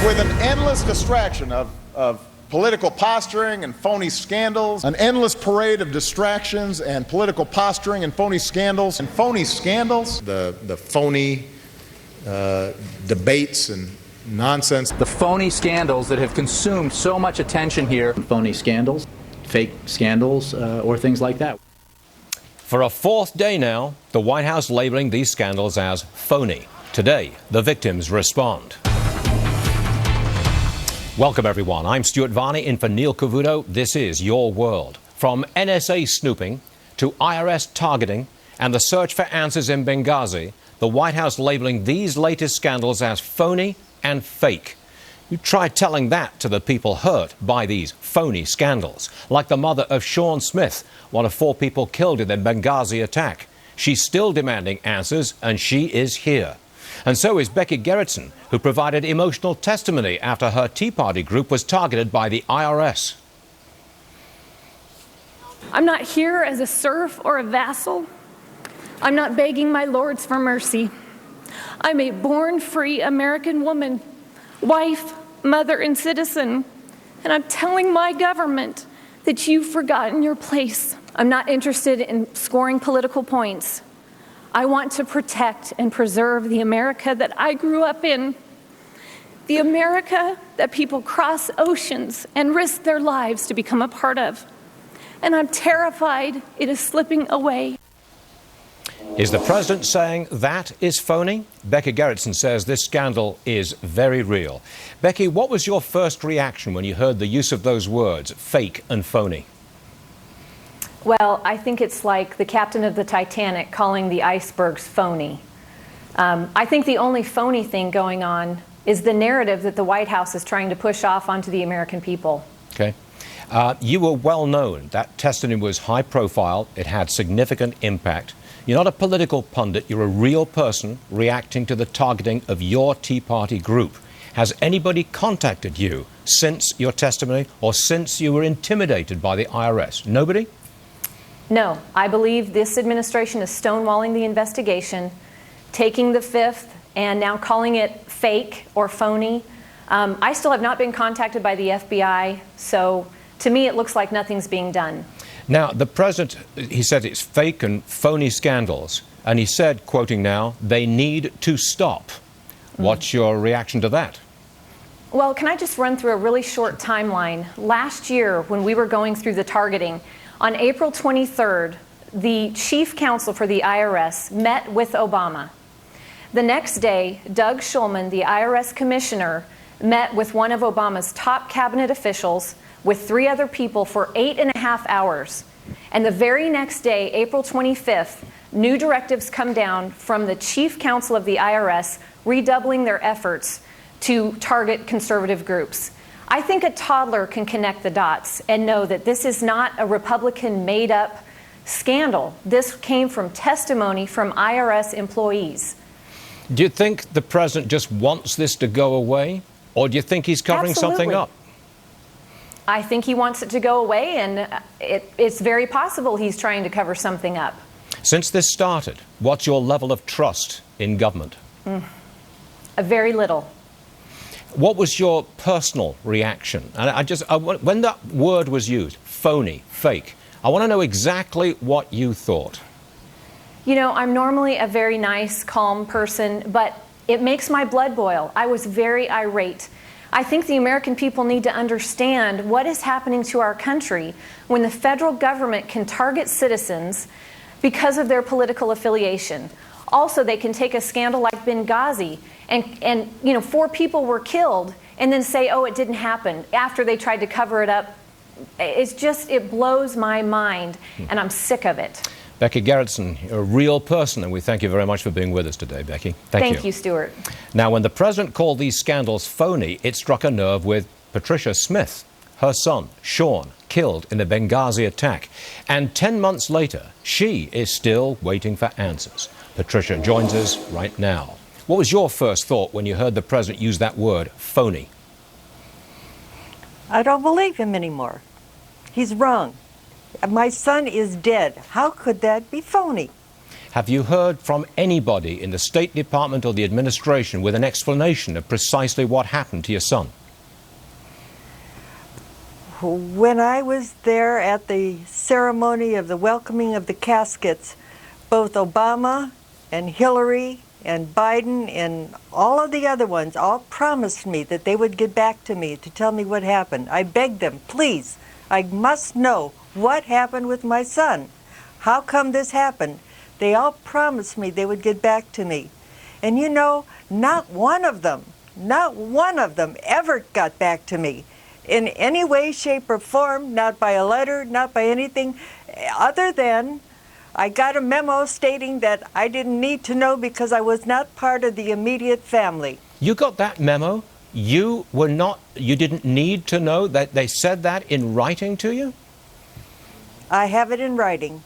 With an endless distraction of political posturing and phony scandals, an endless parade of distractions and political posturing and phony scandals, the phony debates and nonsense. The phony scandals that have consumed so much attention here. Phony scandals, fake scandals, or things like that. For a fourth day now, the White House labeling these scandals as phony. Today, the victims respond. Welcome, everyone. I'm Stuart Varney in for Neil Cavuto. This is Your World. From NSA snooping to IRS targeting and the search for answers in Benghazi, the White House labeling these latest scandals as phony and fake. You try telling that to the people hurt by these phony scandals, like the mother of Sean Smith, one of 4 people killed in the Benghazi attack. She's still demanding answers, and she is here. And so is Becky Gerritsen, who provided emotional testimony after her Tea Party group was targeted by the IRS. I'm not here as a serf or a vassal. I'm not begging my lords for mercy. I'm a born-free American woman, wife, mother, and citizen. And I'm telling my government that you've forgotten your place. I'm not interested in scoring political points. I want to protect and preserve the America that I grew up in. The America that people cross oceans and risk their lives to become a part of. And I'm terrified it is slipping away. Is the president saying that is phony? Becky Gerritsen says this scandal is very real. Becky, what was your first reaction when you heard the use of those words, fake and phony? Well, I think it's like the captain of the Titanic calling the icebergs phony. I think the only phony thing going on is the narrative that the White House is trying to push off onto the American people. Okay. You were well known. That testimony was high profile. It had significant impact. You're not a political pundit. You're a real person reacting to the targeting of your Tea Party group. Has anybody contacted you since your testimony or since you were intimidated by the IRS? Nobody? No, I believe this administration is stonewalling the investigation, taking the fifth, and now calling it fake or phony. I still have not been contacted by the FBI, so to me it looks like nothing's being done. Now, the president, he said it's fake and phony scandals, and he said, quoting now, they need to stop. What's your reaction to that? Well, can I just run through a really short timeline? Last year, when we were going through the targeting, on April 23rd, the chief counsel for the IRS met with Obama. The next day, Doug Shulman, the IRS commissioner, met with one of Obama's top cabinet officials with 3 other people for 8.5 hours. And the very next day, April 25th, new directives come down from the chief counsel of the IRS, redoubling their efforts to target conservative groups. I think a toddler can connect the dots and know that this is not a Republican made-up scandal. This came from testimony from IRS employees. Do you think the president just wants this to go away, or do you think he's covering something up? I think he wants it to go away, and it's very possible he's trying to cover something up. Since this started, what's your level of trust in government? A very little. What was your personal reaction? And when that word was used, phony, fake, I want to know exactly what you thought. You know, I'm normally a very nice, calm person, but it makes my blood boil. I was very irate. I think the American people need to understand what is happening to our country when the federal government can target citizens because of their political affiliation. Also, they can take a scandal like Benghazi and 4 people were killed and then say, oh, it didn't happen after they tried to cover it up. It blows my mind, and I'm sick of it. Becky Gerritsen, you're a real person, and we thank you very much for being with us today, Becky. Thank you, Stuart. Now, when the president called these scandals phony, it struck a nerve with Patricia Smith, her son, Sean, killed in the Benghazi attack. And 10 months later, she is still waiting for answers. Patricia joins us right now. What was your first thought when you heard the president use that word, phony? I don't believe him anymore. He's wrong. My son is dead. How could that be phony? Have you heard from anybody in the State Department or the administration with an explanation of precisely what happened to your son? When I was there at the ceremony of the welcoming of the caskets, both Obama and Hillary and Biden and all of the other ones all promised me that they would get back to me to tell me what happened. I begged them, please, I must know what happened with my son. How come this happened? They all promised me they would get back to me. And you know, not one of them ever got back to me in any way, shape, or form, not by a letter, not by anything, other than I got a memo stating that I didn't need to know because I was not part of the immediate family. You got that memo? You didn't need to know? That they said that in writing to you? I have it in writing.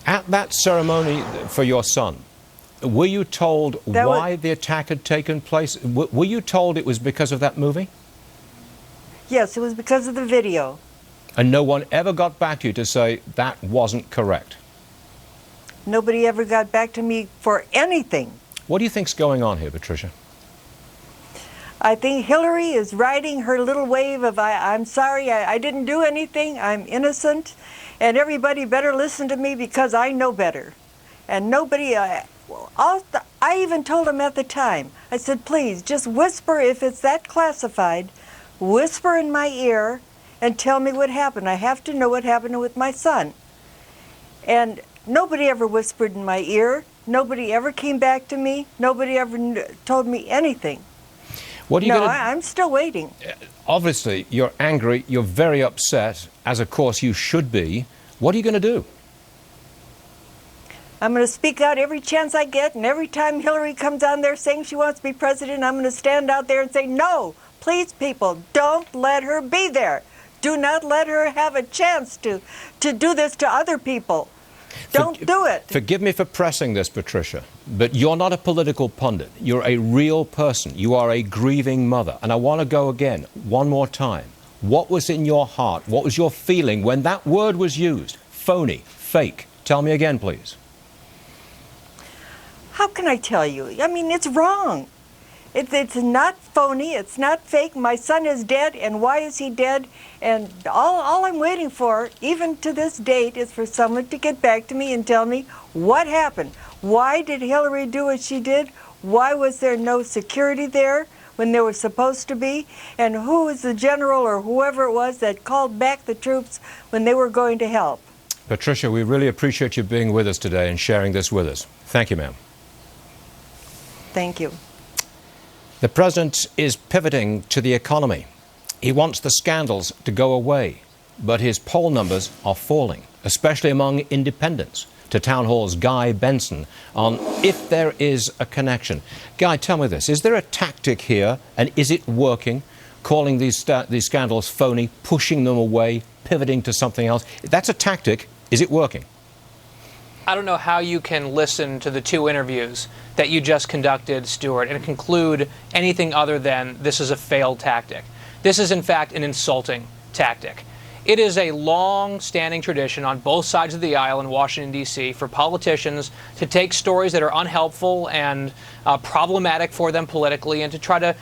At that ceremony for your son, were you told why the attack had taken place? Were you told it was because of that movie? Yes, it was because of the video. And no one ever got back to you to say that wasn't correct? Nobody ever got back to me for anything. What do you think's going on here, Patricia? I think Hillary is riding her little wave of I'm sorry, I didn't do anything, I'm innocent, and everybody better listen to me because I know better. And nobody, I even told him at the time, I said, please, just whisper if it's that classified, whisper in my ear and tell me what happened. I have to know what happened with my son. And nobody ever whispered in my ear. Nobody ever came back to me. Nobody ever told me anything. What are you No, I'm still waiting. Obviously, you're angry, you're very upset, as of course you should be. What are you going to do? I'm going to speak out every chance I get, and every time Hillary comes on there saying she wants to be president, I'm going to stand out there and say, no, please, people, don't let her be there. Do not let her have a chance to do this to other people. Don't do it. Forgive me for pressing this, Patricia, but you're not a political pundit. You're a real person. You are a grieving mother. And I want to go again, one more time. What was in your heart? What was your feeling when that word was used? Phony, fake. Tell me again, please. How can I tell you? I mean, it's wrong. It's not phony, it's not fake. My son is dead, and why is he dead? And all I'm waiting for, even to this date, is for someone to get back to me and tell me what happened. Why did Hillary do what she did? Why was there no security there when there was supposed to be? And who was the general or whoever it was that called back the troops when they were going to help? Patricia, we really appreciate you being with us today and sharing this with us. Thank you, ma'am. Thank you. The president is pivoting to the economy. He wants the scandals to go away, but his poll numbers are falling, especially among independents. To Town Hall's Guy Benson on if there is a connection. Guy, tell me this. Is there a tactic here, and is it working, calling these scandals phony, pushing them away, pivoting to something else? If that's a tactic. Is it working? I don't know how you can listen to the two interviews that you just conducted, Stuart, and conclude anything other than this is a failed tactic. This is, in fact, an insulting tactic. It is a long-standing tradition on both sides of the aisle in Washington, D.C. for politicians to take stories that are unhelpful and problematic for them politically and to try to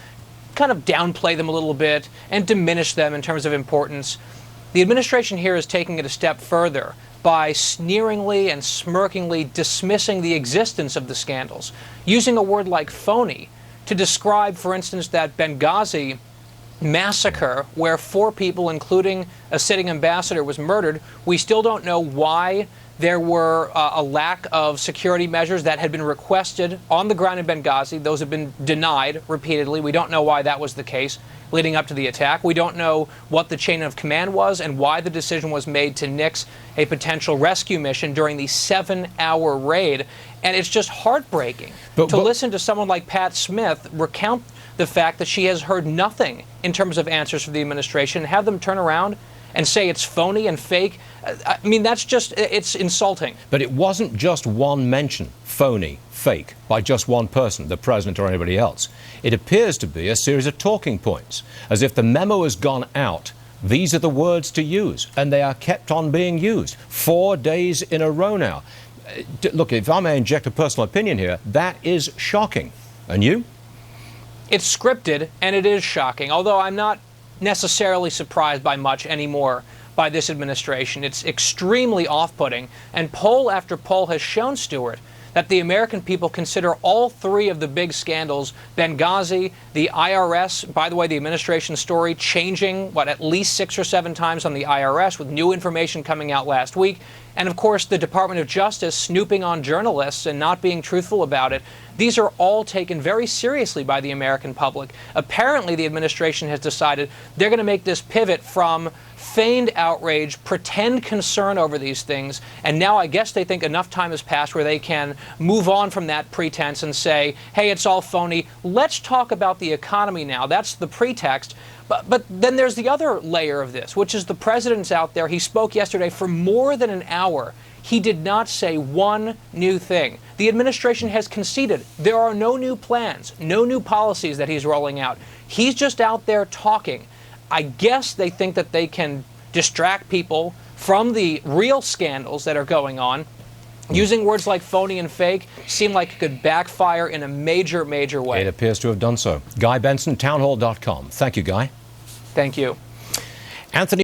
kind of downplay them a little bit and diminish them in terms of importance. The administration here is taking it a step further by sneeringly and smirkingly dismissing the existence of the scandals, using a word like phony to describe, for instance, that Benghazi massacre where 4 people, including a sitting ambassador, was murdered. We still don't know why there were a lack of security measures that had been requested on the ground in Benghazi. Those have been denied repeatedly. We don't know why that was the case leading up to the attack. We don't know what the chain of command was and why the decision was made to nix a potential rescue mission during the 7-hour raid. And it's just heartbreaking to listen to someone like Pat Smith recount the fact that she has heard nothing in terms of answers from the administration, have them turn around and say it's phony and fake. I mean, that's just, it's insulting. But it wasn't just one mention, phony, fake, by just one person, the president or anybody else. It appears to be a series of talking points, as if the memo has gone out. These are the words to use, and they are kept on being used 4 days in a row now. Look, if I may inject a personal opinion here, that is shocking. And you? It's scripted, and it is shocking, although I'm not necessarily surprised by much anymore by this administration. It's extremely off-putting, and poll after poll has shown, Stuart, that the American people consider all three of the big scandals, Benghazi, the IRS, by the way, the administration story changing, at least 6 or 7 times on the IRS with new information coming out last week, and of course the Department of Justice snooping on journalists and not being truthful about it. These are all taken very seriously by the American public. Apparently the administration has decided they're going to make this pivot from feigned outrage, pretend concern over these things, and now I guess they think enough time has passed where they can move on from that pretense and say, hey, it's all phony. Let's talk about the economy now. That's the pretext. But then there's the other layer of this, which is the president's out there. He spoke yesterday for more than an hour. He did not say one new thing. The administration has conceded there are no new plans, no new policies that he's rolling out. He's just out there talking. I guess they think that they can distract people from the real scandals that are going on. Using words like phony and fake seem like it could backfire in a major, major way. It appears to have done so. Guy Benson, townhall.com. Thank you, Guy. Thank you. Anthony.